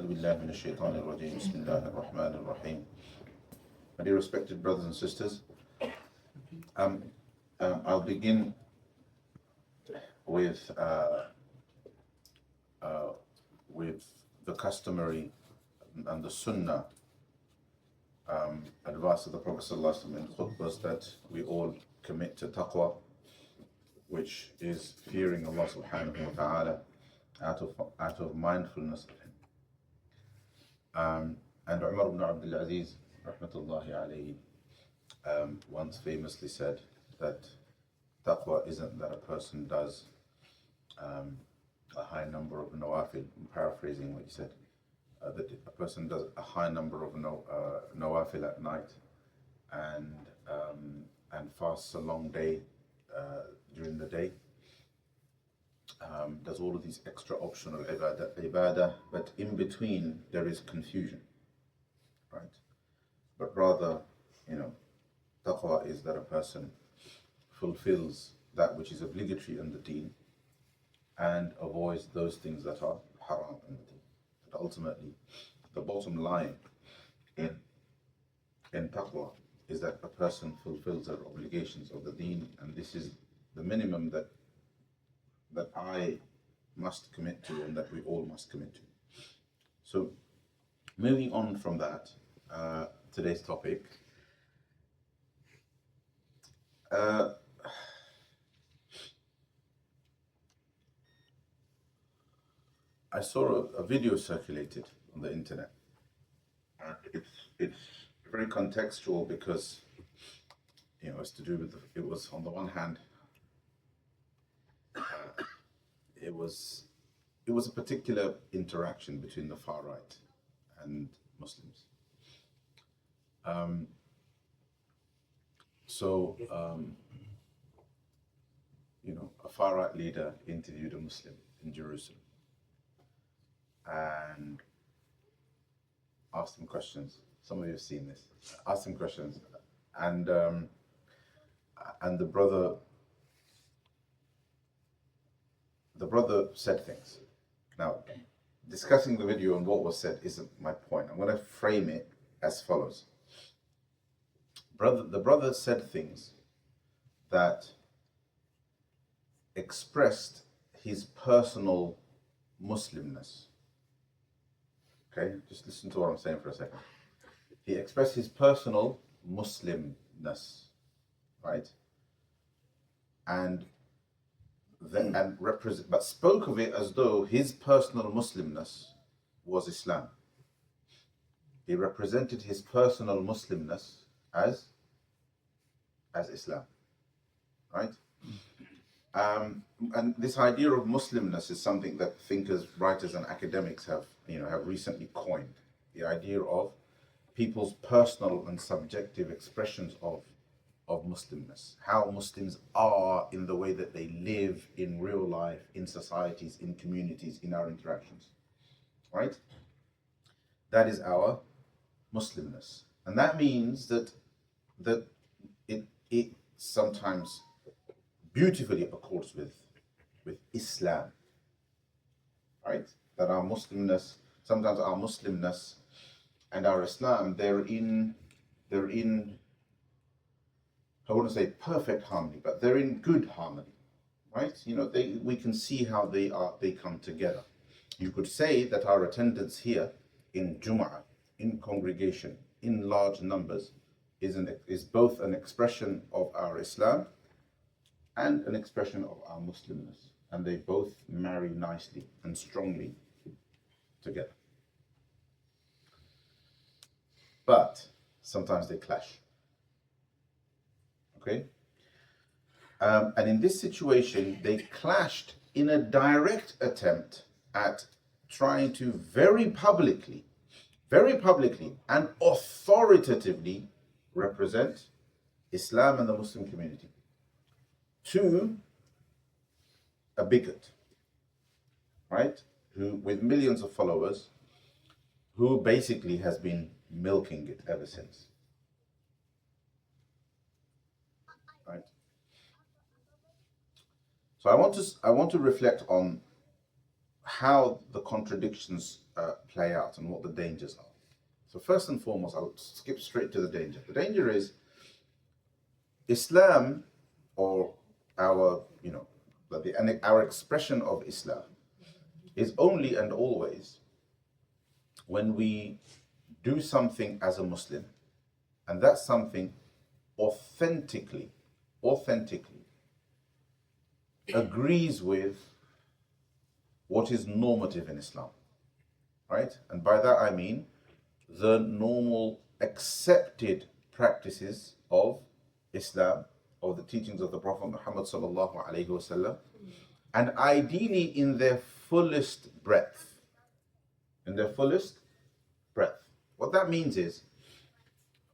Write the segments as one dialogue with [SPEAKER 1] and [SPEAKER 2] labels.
[SPEAKER 1] أعوذ بالله من الشيطان الرجيم بسم الله الرحمن الرحيم. My dear respected brothers and sisters, I'll begin with the customary and the sunnah advice of the Prophet ﷺ in khutbas, that we all commit to taqwa, which is fearing Allah subhanahu wa ta'ala out of mindfulness of Him. And Umar ibn Abdul Aziz rahmatullahi alayhi once famously said that taqwa isn't that a person does a high number of nawafil. I'm paraphrasing what he said, that a person does a high number of nawafil at night and fasts a long day during the day, does all of these extra optional ibadah, but in between there is confusion, right? But rather, taqwa is that a person fulfills that which is obligatory in the deen and avoids those things that are haram in the deen. But ultimately, the bottom line in taqwa is that a person fulfills their obligations of the deen, and this is the minimum that I must commit to and that we all must commit to. So, moving on from that, today's topic. I saw a video circulated on the internet, and it's very contextual because it's to do with it was, on the one hand, it was a particular interaction between the far right and Muslims. A far right leader interviewed a Muslim in Jerusalem and asked him questions. Some of you have seen this. Asked him questions, and the brother said things. Now, discussing the video and what was said isn't my point. I'm going to frame it as follows. The brother said things that expressed his personal Muslimness. Okay, just listen to what I'm saying for a second. He expressed his personal Muslimness, right? But spoke of it as though his personal Muslimness was Islam. He represented his personal Muslimness as Islam, right? And this idea of Muslimness is something that thinkers, writers, and academics have recently coined. The idea of people's personal and subjective expressions of Muslimness, how Muslims are in the way that they live in real life, in societies, in communities, in our interactions, right? That is our Muslimness, and that means that it sometimes beautifully accords with Islam, right? That our Muslimness, sometimes our Muslimness and our Islam, they're in I wouldn't say perfect harmony, but they're in good harmony, right? We can see how they come together. You could say that our attendance here in Jum'ah, in congregation, in large numbers, is both an expression of our Islam and an expression of our Muslimness, and they both marry nicely and strongly together. But sometimes they clash. Okay? And in this situation, they clashed in a direct attempt at trying to very publicly and authoritatively represent Islam and the Muslim community to a bigot, right? Who, with millions of followers, who basically has been milking it ever since. Right? So I want to reflect on how the contradictions play out and what the dangers are. So first and foremost, I'll skip straight to the danger. The danger is Islam, or our, our expression of Islam is only and always when we do something as a Muslim, and that something authentically agrees with what is normative in Islam, right? And by that I mean the normal accepted practices of Islam, of the teachings of the Prophet Muhammad sallallahu alaihi wasallam, and ideally in their fullest breadth. In their fullest breadth. What that means is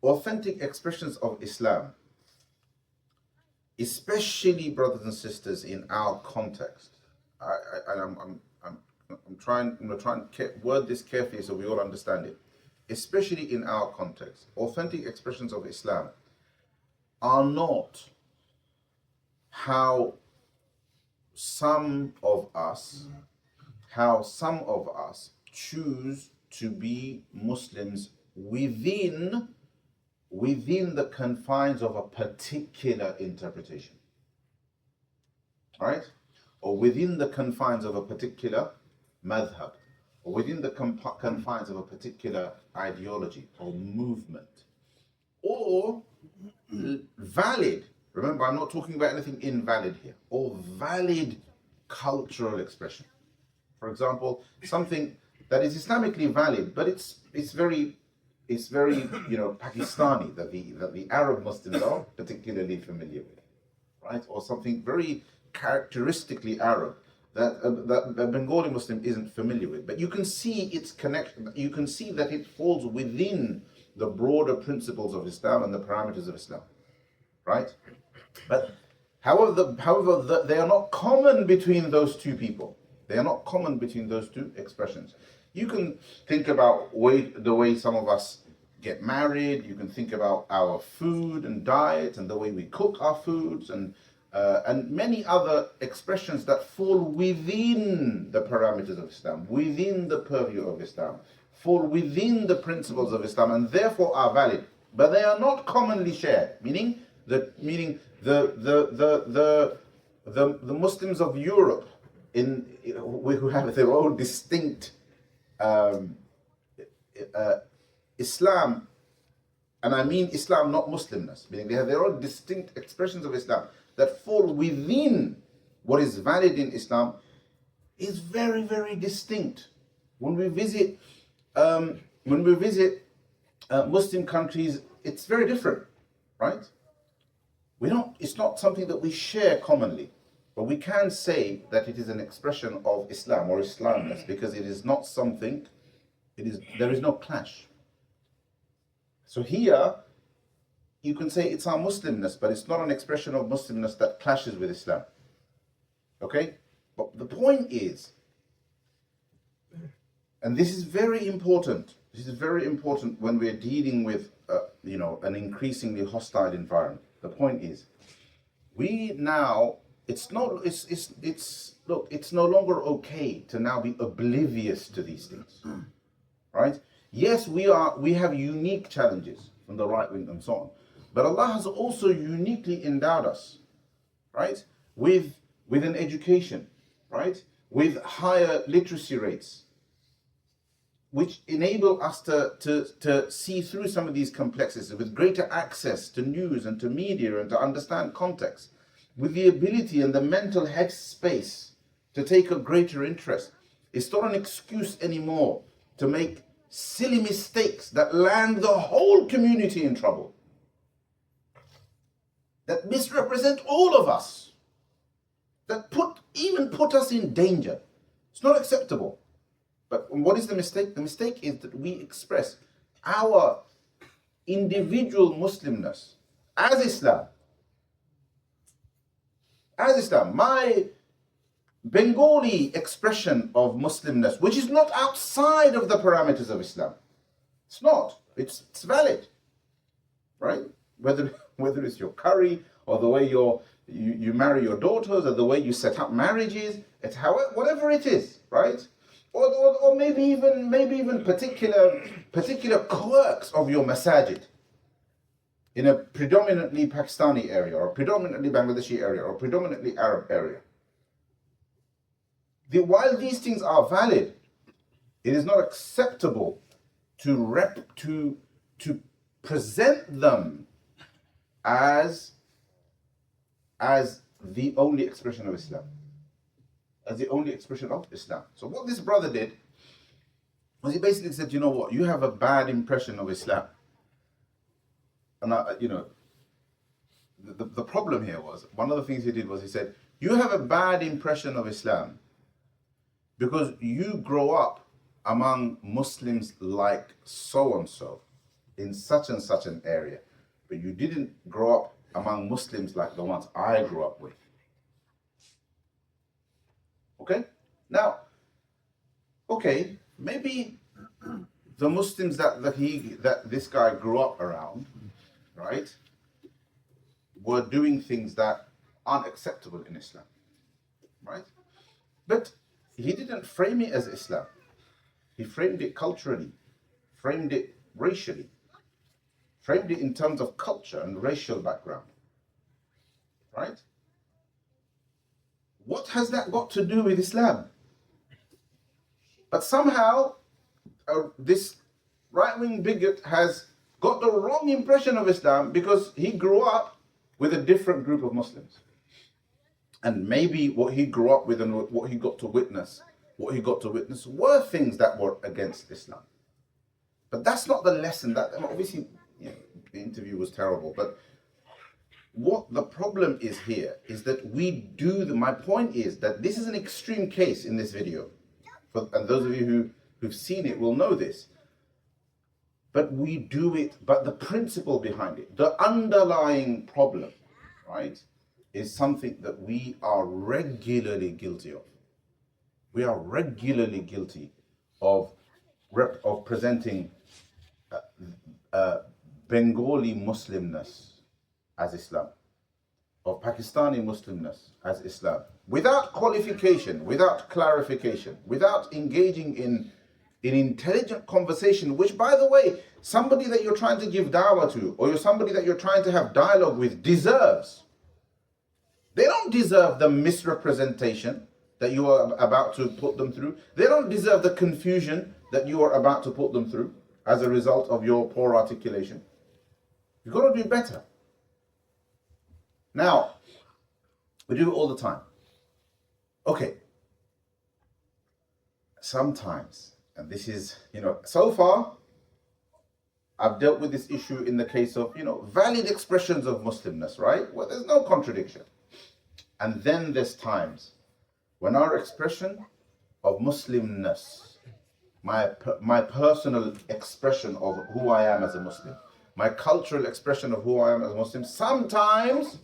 [SPEAKER 1] authentic expressions of Islam, especially brothers and sisters in our context. I'm trying to word this carefully so we all understand it. Especially in our context, authentic expressions of Islam are not how some of us choose to be Muslims within the confines of a particular interpretation, right? Or within the confines of a particular madhab, or within the confines of a particular ideology or movement, or valid, remember I'm not talking about anything invalid here, or valid cultural expression. For example, something that is Islamically valid, but it's very Pakistani, that the Arab Muslims are particularly familiar with, right? Or something very characteristically Arab that the Bengali Muslim isn't familiar with. But you can see its connection. You can see that it falls within the broader principles of Islam and the parameters of Islam, right? But however, they are not common between those two people. They are not common between those two expressions. You can think about the way some of us get married. You can think about our food and diet and the way we cook our foods, and many other expressions that fall within the parameters of Islam, within the purview of Islam, fall within the principles of Islam, and therefore are valid. But they are not commonly shared. Meaning the Muslims of Europe who have their own distinct Islam, and I mean Islam, not Muslimness, meaning they have their own distinct expressions of Islam that fall within what is valid in Islam, is very, very distinct. When we visit Muslim countries, it's very different, right? It's not something that we share commonly. But we can say that it is an expression of Islam or Islamness, because it is not something, there is no clash. So here, you can say it's our Muslimness, but it's not an expression of Muslimness that clashes with Islam. Okay? But the point is, and this is very important, when we're dealing with an increasingly hostile environment. The point is, it's no longer okay to now be oblivious to these things, right? Yes, we have unique challenges from the right wing and so on, but Allah has also uniquely endowed us, right, with an education, right, with higher literacy rates, which enable us to see through some of these complexities, with greater access to news and to media and to understand context, with the ability and the mental headspace to take a greater interest. It's not an excuse anymore to make silly mistakes that land the whole community in trouble, that misrepresent all of us, that even put us in danger. It's not acceptable. But what is the mistake? The mistake is that we express our individual Muslimness as Islam. As Islam, my Bengali expression of Muslimness, which is not outside of the parameters of Islam. It's not. It's valid, right? Whether it's your curry, or the way you marry your daughters, or the way you set up marriages, whatever it is, right? Or maybe even particular quirks of your masajid in a predominantly Pakistani area, or predominantly Bangladeshi area, or predominantly Arab area. While these things are valid, it is not acceptable to present them as the only expression of Islam. As the only expression of Islam. So what this brother did was he basically said, you know what, you have a bad impression of Islam. And the problem here was, one of the things he did was he said, you have a bad impression of Islam because you grow up among Muslims like so-and-so in such and such an area, but you didn't grow up among Muslims like the ones I grew up with. Okay? Now, okay, maybe the Muslims that this guy grew up around, right, were doing things that aren't acceptable in Islam, right? But he didn't frame it as Islam. He framed it culturally, framed it racially, framed it in terms of culture and racial background, right? What has that got to do with Islam? But somehow, this right-wing bigot has got the wrong impression of Islam because he grew up with a different group of Muslims. And maybe what he grew up with and what he got to witness were things that were against Islam. But that's not the lesson. That obviously, the interview was terrible. But what the problem is here is that my point is that this is an extreme case in this video. And those of you who've seen it will know this. But we do it, but the principle behind it, the underlying problem, right, is something that we are regularly guilty of. We are regularly guilty of presenting Bengali Muslimness as Islam, of Pakistani Muslimness as Islam, without qualification, without clarification, without engaging in intelligent conversation, which, by the way, somebody that you're trying to give dawah to, or you're somebody that you're trying to have dialogue with deserves. They don't deserve the misrepresentation that you are about to put them through. They don't deserve the confusion that you are about to put them through as a result of your poor articulation. You've got to do better. Now, we do it all the time. Okay. Sometimes, and this is, so far, I've dealt with this issue in the case of, valid expressions of Muslimness, right? Well, there's no contradiction. And then there's times when our expression of Muslimness, my personal expression of who I am as a Muslim, my cultural expression of who I am as a Muslim, sometimes,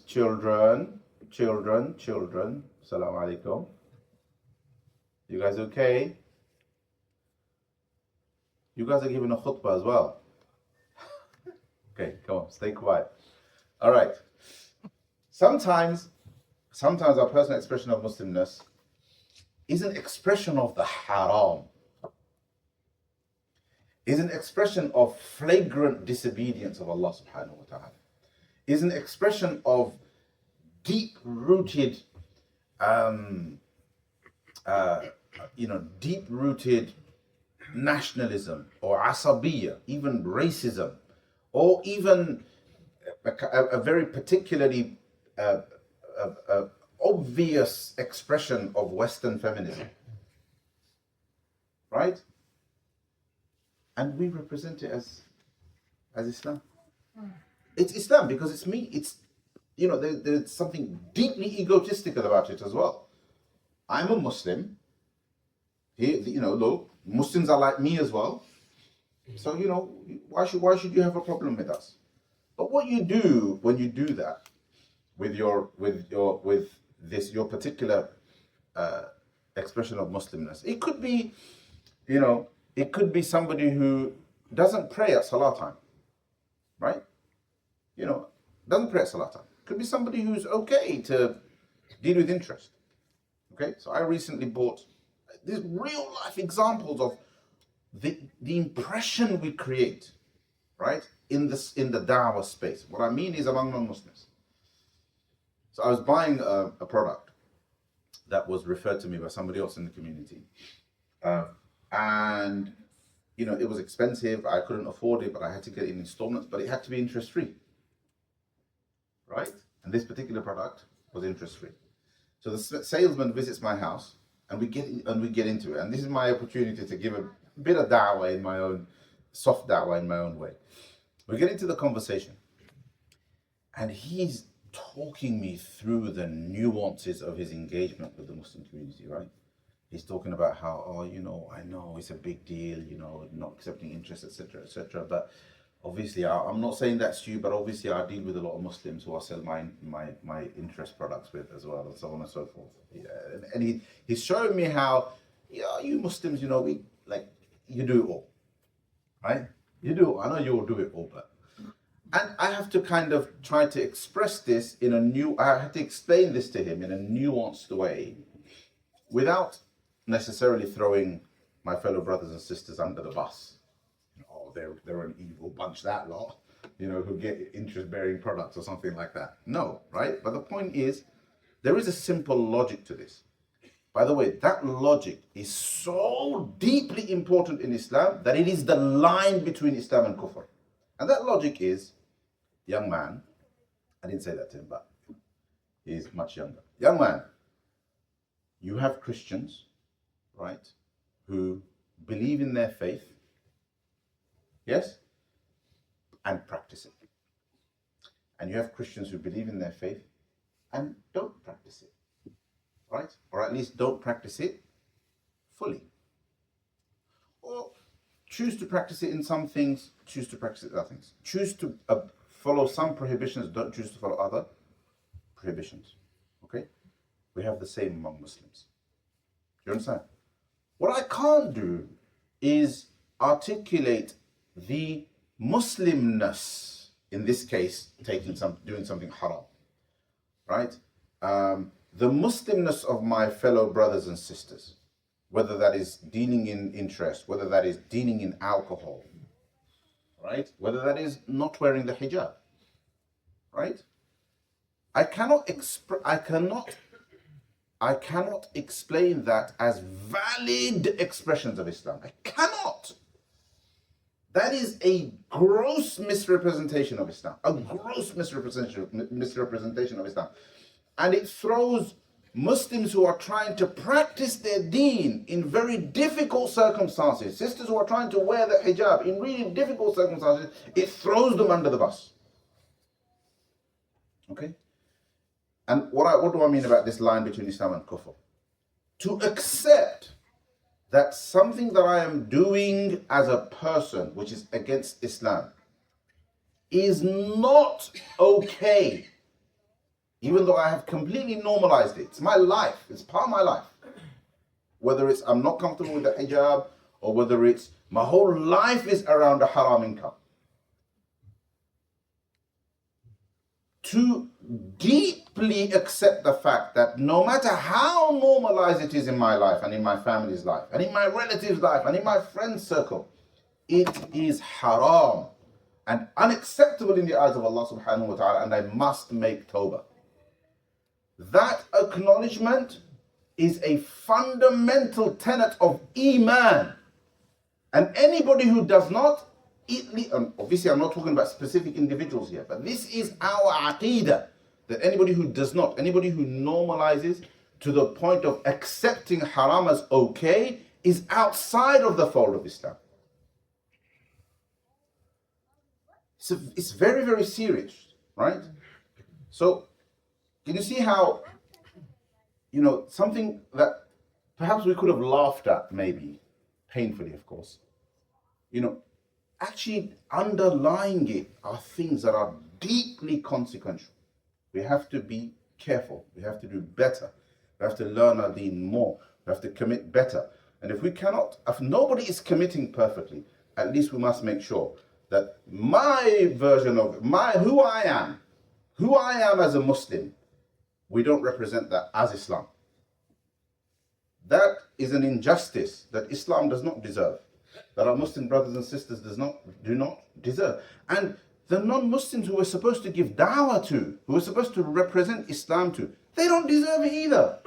[SPEAKER 1] children, Assalamu alaikum. You guys okay? You guys are giving a khutbah as well. Okay, come on, stay quiet. All right. Sometimes our personal expression of Muslimness is an expression of the haram. Is an expression of flagrant disobedience of Allah subhanahu wa ta'ala. Is an expression of deep-rooted deep-rooted nationalism or asabiyya, even racism, or even a very particularly obvious expression of Western feminism, right? And we represent it as Islam. It's Islam because it's me. It's, there's something deeply egotistical about it as well. I'm a Muslim. Look, Muslims are like me as well. So, why should you have a problem with us? But what you do when you do that with your particular expression of Muslimness, it could be, it could be somebody who doesn't pray at Salah time, right? Doesn't pray at Salah time. Could be somebody who's okay to Deal with interest. Okay, so I recently bought these real life examples of the impression we create, right, in the dawah space. What I mean is among non-Muslims. So I was buying a product that was referred to me by somebody else in the community, and it was expensive. I couldn't afford it, but I had to get it in installments. But it had to be interest free, right? And this particular product was interest free. So the salesman visits my house, and we get into it. And this is my opportunity to give a bit of da'wah in my own, soft da'wah in my own way. We get into the conversation, and he's talking me through the nuances of his engagement with the Muslim community, right? He's talking about how, I know it's a big deal, not accepting interest, etc., etc. But obviously, I'm not saying that's you, but obviously I deal with a lot of Muslims who I sell my interest products with as well, and so on and so forth. Yeah. And he's showing me how, you Muslims, you do it all, right? You do it all. I know you all do it all, but... And I have to kind of try to express this I have to explain this to him in a nuanced way without necessarily throwing my fellow brothers and sisters under the bus. They're an evil bunch, that lot, who get interest-bearing products or something like that. No, right? But the point is, there is a simple logic to this. By the way, that logic is so deeply important in Islam that it is the line between Islam and Kufr. And that logic is, young man, I didn't say that to him, but he's much younger. Young man, you have Christians, right, who believe in their faith, yes, and practice it. And you have Christians who believe in their faith and don't practice it, right? Or at least don't practice it fully. Or choose to practice it in some things, choose to practice it in other things. Choose to follow some prohibitions, don't choose to follow other prohibitions. Okay? We have the same among Muslims. Do you understand? What I can't do is articulate the Muslimness, in this case, doing something haram, right? The Muslimness of my fellow brothers and sisters, whether that is dealing in interest, whether that is dealing in alcohol, right? Whether that is not wearing the hijab, right? I cannot explain that as valid expressions of Islam. I cannot. That is a gross misrepresentation of Islam. A gross misrepresentation of Islam. And it throws Muslims who are trying to practice their deen in very difficult circumstances, sisters who are trying to wear the hijab in really difficult circumstances, it throws them under the bus. Okay? And what do I mean about this line between Islam and Kufr? To accept that something that I am doing as a person, which is against Islam, is not okay. Even though I have completely normalized it. It's my life. It's part of my life. Whether it's I'm not comfortable with the hijab, or whether it's my whole life is around a haram income. To deeply accept the fact that no matter how normalized it is in my life and in my family's life and in my relatives' life and in my friend's circle, it is haram and unacceptable in the eyes of Allah subhanahu wa ta'ala, and I must make tawbah. That acknowledgement is a fundamental tenet of Iman. And anybody who does not, obviously I'm not talking about specific individuals here, but this is our aqeedah, that anybody who does not, anybody who normalizes to the point of accepting haram as okay, is outside of the fold of Islam. So it's very, very serious, right? So, can you see how, something that perhaps we could have laughed at, maybe, painfully, of course, actually underlying it are things that are deeply consequential. We have to be careful. We have to do better. We have to learn our deen more. We have to commit better. And if nobody is committing perfectly, at least we must make sure that my version of who I am as a Muslim, we don't represent that as Islam. That is an injustice that Islam does not deserve, that our Muslim brothers and sisters do not deserve. And the non-Muslims who we're supposed to give da'wah to, who we're supposed to represent Islam to, they don't deserve it either,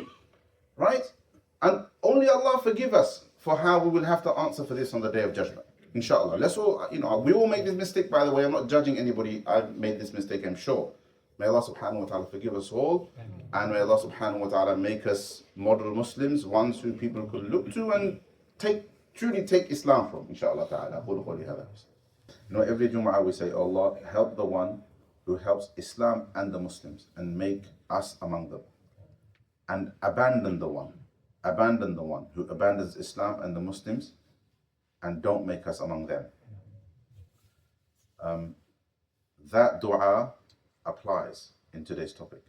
[SPEAKER 1] right? And only Allah forgive us for how we will have to answer for this on the Day of Judgment. Inshallah. Let's all, we all make this mistake, by the way. I'm not judging anybody. I've made this mistake, I'm sure. May Allah subhanahu wa ta'ala forgive us all. And may Allah subhanahu wa ta'ala make us model Muslims, ones who people could look to and truly take Islam from. Inshallah ta'ala. Every Jum'ah we say, Allah, help the one who helps Islam and the Muslims and make us among them. And abandon the one who abandons Islam and the Muslims and don't make us among them. That dua applies in today's topic.